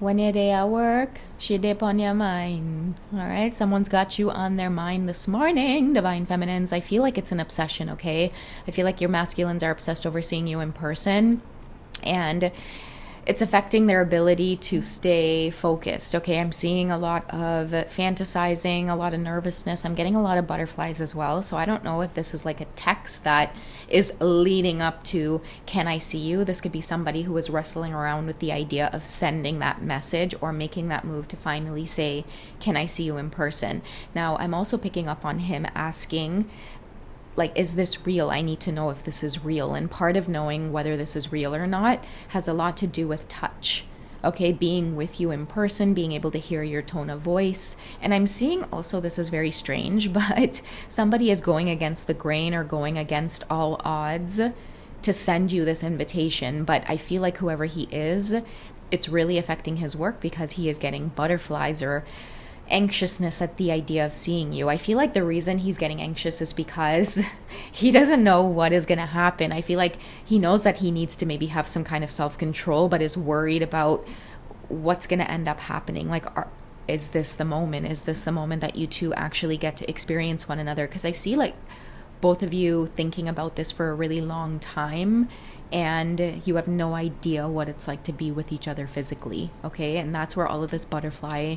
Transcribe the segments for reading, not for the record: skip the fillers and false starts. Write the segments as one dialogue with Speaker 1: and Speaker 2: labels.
Speaker 1: when you're there at work, she dip on your mind. All right, someone's got you on their mind this morning, Divine Feminines. I feel like it's an obsession, okay? I feel like your masculines are obsessed over seeing you in person, and it's affecting their ability to stay focused, okay? I'm seeing a lot of fantasizing, a lot of nervousness. I'm getting a lot of butterflies as well. So I don't know if this is like a text that is leading up to, can I see you? This could be somebody who is wrestling around with the idea of sending that message or making that move to finally say, can I see you in person? Now, I'm also picking up on him asking, like, is this real? I need to know if this is real. And part of knowing whether this is real or not has a lot to do with touch. Okay, being with you in person, being able to hear your tone of voice. And I'm seeing also, this is very strange, but somebody is going against the grain or going against all odds to send you this invitation. But I feel like whoever he is, it's really affecting his work because he is getting butterflies or anxiousness at the idea of seeing you. I feel like the reason he's getting anxious is because he doesn't know what is going to happen. I feel like he knows that he needs to maybe have some kind of self-control, but is worried about what's going to end up happening. Like, is this the moment? Is this the moment that you two actually get to experience one another? Because I see like both of you thinking about this for a really long time, and you have no idea what it's like to be with each other physically, okay? And that's where all of this butterfly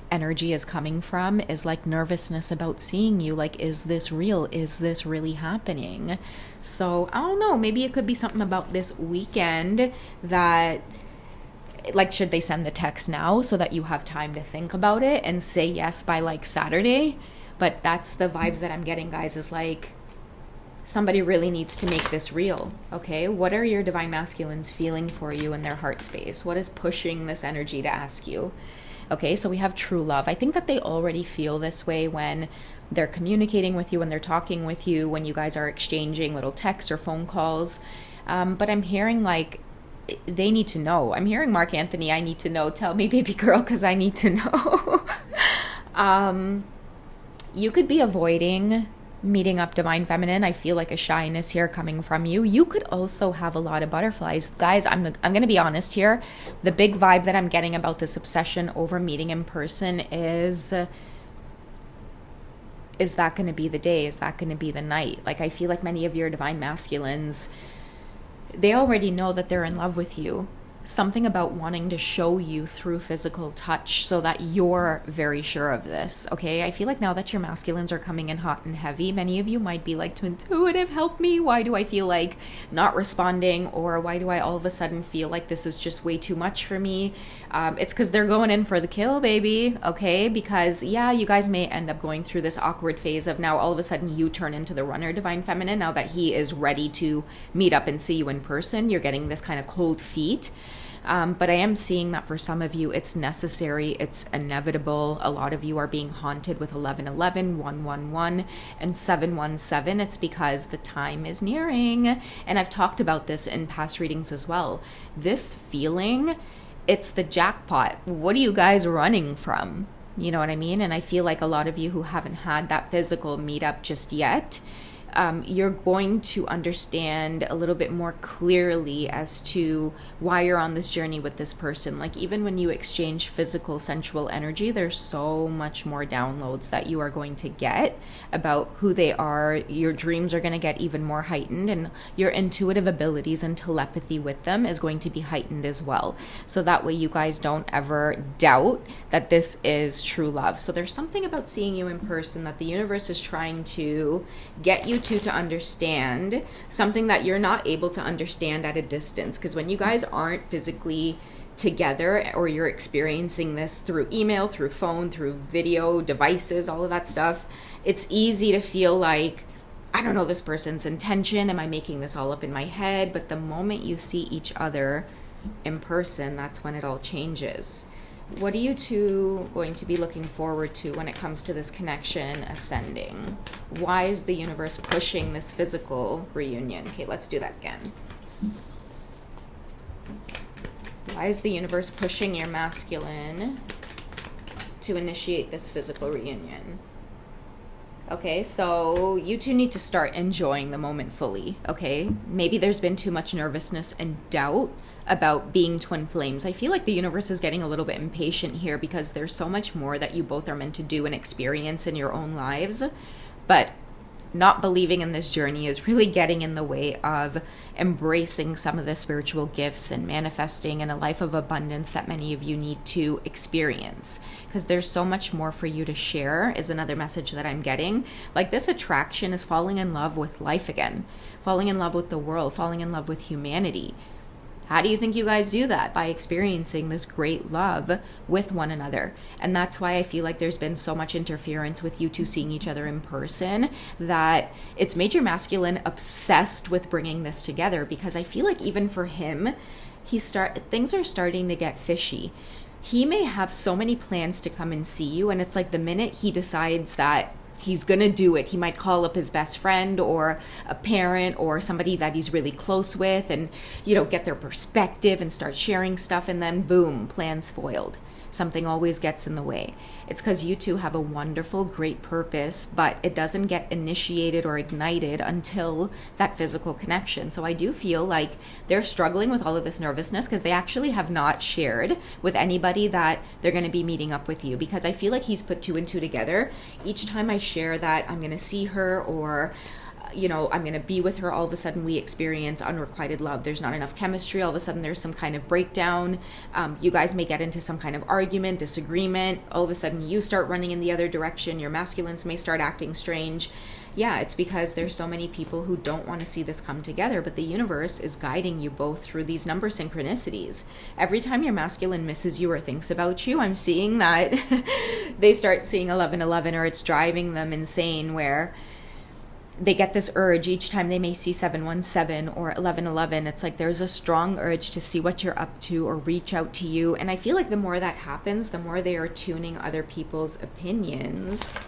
Speaker 1: energy is coming from, is like nervousness about seeing you. Like, is this real? Is this really happening? So I don't know, maybe it could be something about this weekend that, like, should they send the text now so that you have time to think about it and say yes by like Saturday? But that's the vibes that I'm getting, guys, is like somebody really needs to make this real. Okay, what are your divine masculines feeling for you in their heart space? What is pushing this energy to ask you? Okay, so we have true love. I think that they already feel this way when they're communicating with you, when they're talking with you, when you guys are exchanging little texts or phone calls. But I'm hearing like they need to know. I'm hearing Mark Anthony, I need to know. Tell me, baby girl, because I need to know. You could be avoiding meeting up Divine Feminine. I feel like a shyness here coming from you. You could also have a lot of butterflies. Guys, I'm going to be honest here. The big vibe that I'm getting about this obsession over meeting in person is that going to be the day? Is that going to be the night? Like, I feel like many of your divine masculines, they already know that they're in love with you. Something about wanting to show you through physical touch so that you're very sure of this, okay? I feel like now that your masculines are coming in hot and heavy, many of you might be like, Twintuitive, help me. Why do I feel like not responding? Or why do I all of a sudden feel like this is just way too much for me? It's because they're going in for the kill, baby, okay? Because, yeah, you guys may end up going through this awkward phase of now all of a sudden you turn into the runner, Divine Feminine. Now that he is ready to meet up and see you in person, you're getting this kind of cold feet. But I am seeing that for some of you, it's necessary, it's inevitable. A lot of you are being haunted with 1111, 111, and 717. It's because the time is nearing. And I've talked about this in past readings as well. This feeling, it's the jackpot. What are you guys running from? You know what I mean? And I feel like a lot of you who haven't had that physical meetup just yet, you're going to understand a little bit more clearly as to why you're on this journey with this person. Like, even when you exchange physical, sensual energy, there's so much more downloads that you are going to get about who they are. Your dreams are going to get even more heightened, and your intuitive abilities and telepathy with them is going to be heightened as well. So that way you guys don't ever doubt that this is true love. So there's something about seeing you in person that the universe is trying to get you to understand, something that you're not able to understand at a distance. Because when you guys aren't physically together, or you're experiencing this through email, through phone, through video devices, all of that stuff, it's easy to feel like, I don't know this person's intention, am I making this all up in my head? But the moment you see each other in person, that's when it all changes. What are you two going to be looking forward to when it comes to this connection ascending? Why is the universe pushing this physical reunion? Okay, let's do that again. Why is the universe pushing your masculine to initiate this physical reunion? Okay, so you two need to start enjoying the moment fully, okay? Maybe there's been too much nervousness and doubt about being twin flames. I feel like the universe is getting a little bit impatient here because there's so much more that you both are meant to do and experience in your own lives. But not believing in this journey is really getting in the way of embracing some of the spiritual gifts and manifesting in a life of abundance that many of you need to experience, because there's so much more for you to share is another message that I'm getting. Like, this attraction is falling in love with life again, falling in love with the world, falling in love with humanity. How do you think you guys do that? By experiencing this great love with one another. And that's why I feel like there's been so much interference with you two seeing each other in person, that it's made your masculine obsessed with bringing this together, because I feel like even for him, things are starting to get fishy. He may have so many plans to come and see you, and it's like the minute he decides that he's gonna do it, he might call up his best friend or a parent or somebody that he's really close with and, get their perspective and start sharing stuff, and then boom, plans foiled. Something always gets in the way. It's because you two have a wonderful, great purpose, but it doesn't get initiated or ignited until that physical connection. So I do feel like they're struggling with all of this nervousness because they actually have not shared with anybody that they're going to be meeting up with you, because I feel like he's put two and two together. Each time I share that I'm going to see her, or I'm going to be with her, all of a sudden we experience unrequited love. There's not enough chemistry. All of a sudden there's some kind of breakdown. You guys may get into some kind of argument, disagreement. All of a sudden you start running in the other direction. Your masculines may start acting strange. Yeah, it's because there's so many people who don't want to see this come together, but the universe is guiding you both through these number synchronicities. Every time your masculine misses you or thinks about you, I'm seeing that they start seeing 1111, or it's driving them insane, where they get this urge each time they may see 717 or 1111. It's like there's a strong urge to see what you're up to or reach out to you. And I feel like the more that happens, the more they are tuning other people's opinions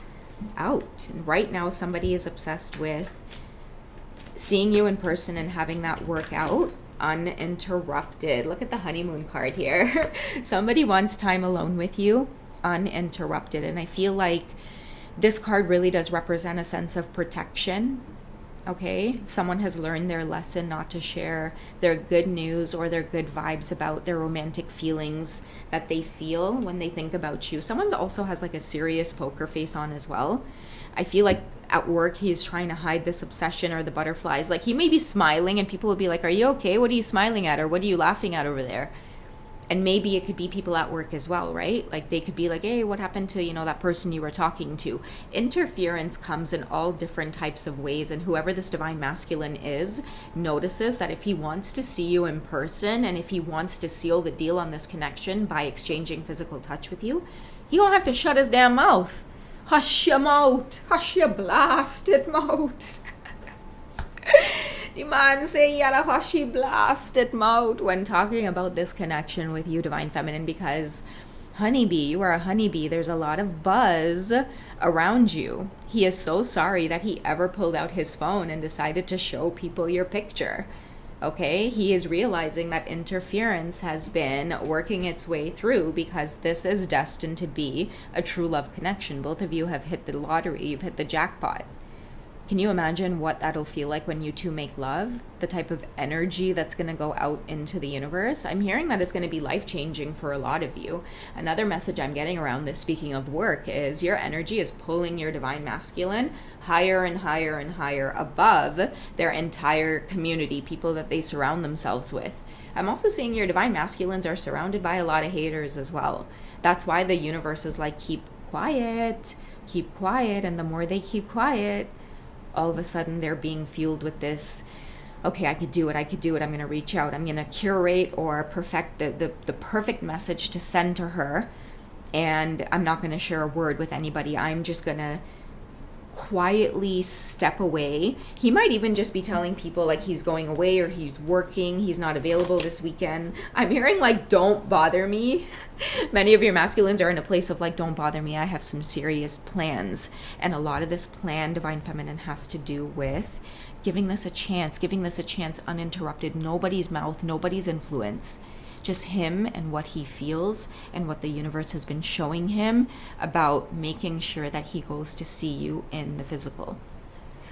Speaker 1: out. And right now, somebody is obsessed with seeing you in person and having that work out uninterrupted. Look at the honeymoon card here. Somebody wants time alone with you uninterrupted. And I feel like this card really does represent a sense of protection, okay? Someone has learned their lesson not to share their good news or their good vibes about their romantic feelings that they feel when they think about you. Someone also has like a serious poker face on as well. I feel like at work he's trying to hide this obsession or the butterflies. Like, he may be smiling and people will be like, "Are you okay? What are you smiling at? Or what are you laughing at over there?" And maybe it could be people at work as well, right? Like, they could be like, "Hey, what happened to, that person you were talking to?" Interference comes in all different types of ways. And whoever this divine masculine is notices that if he wants to see you in person, and if he wants to seal the deal on this connection by exchanging physical touch with you, he gonna have to shut his damn mouth. Hush your mouth. Hush your blasted mouth. The man say he had a hushy blasted mouth when talking about this connection with you, divine feminine, because honeybee, you are a honeybee. There's a lot of buzz around you. He is so sorry that he ever pulled out his phone and decided to show people your picture. Okay, he is realizing that interference has been working its way through, because this is destined to be a true love connection. Both of you have hit the lottery. You've hit the jackpot. Can you imagine what that'll feel like when you two make love? The type of energy that's going to go out into the universe. I'm hearing that it's going to be life-changing for a lot of you. Another message I'm getting around this, speaking of work, is your energy is pulling your divine masculine higher and higher and higher above their entire community, people that they surround themselves with. I'm also seeing your divine masculines are surrounded by a lot of haters as well. That's why the universe is like, keep quiet, and the more they keep quiet, all of a sudden they're being fueled with this, okay, I could do it, I'm going to reach out, I'm going to curate or perfect the perfect message to send to her, and I'm not going to share a word with anybody. I'm just going to quietly step away. He might even just be telling people like he's going away or he's working, he's not available this weekend. I'm hearing like, don't bother me. Many of your masculines are in a place of like, don't bother me, I have some serious plans. And a lot of this plan, divine feminine, has to do with giving this a chance uninterrupted, nobody's mouth, nobody's influence. just him and what he feels and what the universe has been showing him about making sure that he goes to see you in the physical.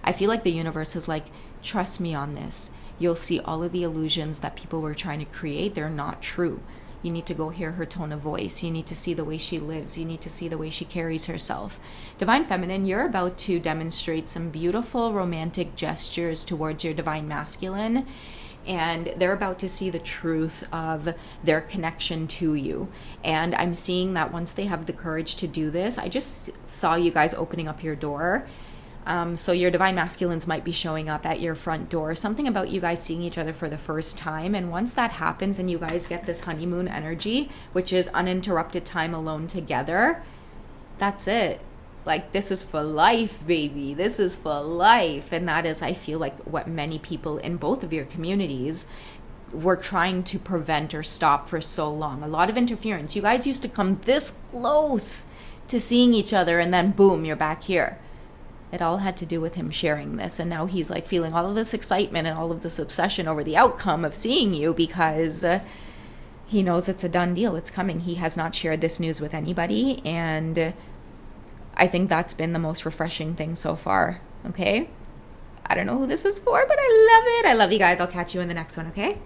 Speaker 1: I feel like the universe is like, trust me on this. You'll see all of the illusions that people were trying to create. They're not true. You need to go hear her tone of voice. You need to see the way she lives. You need to see the way she carries herself. Divine Feminine, you're about to demonstrate some beautiful romantic gestures towards your Divine Masculine, and they're about to see the truth of their connection to you. And I'm seeing that once they have the courage to do this, I just saw you guys opening up your door. So your Divine Masculines might be showing up at your front door. Something about you guys seeing each other for the first time. And once that happens and you guys get this honeymoon energy, which is uninterrupted time alone together, that's it. Like, this is for life, baby. This is for life. And that is, I feel like, what many people in both of your communities were trying to prevent or stop for so long. A lot of interference. You guys used to come this close to seeing each other, and then boom, you're back here. It all had to do with him sharing this, and now he's like feeling all of this excitement and all of this obsession over the outcome of seeing you, because he knows it's a done deal. It's coming. He has not shared this news with anybody, and I think that's been the most refreshing thing so far. Okay? I don't know who this is for, but I love it. I love you guys. I'll catch you in the next one, okay?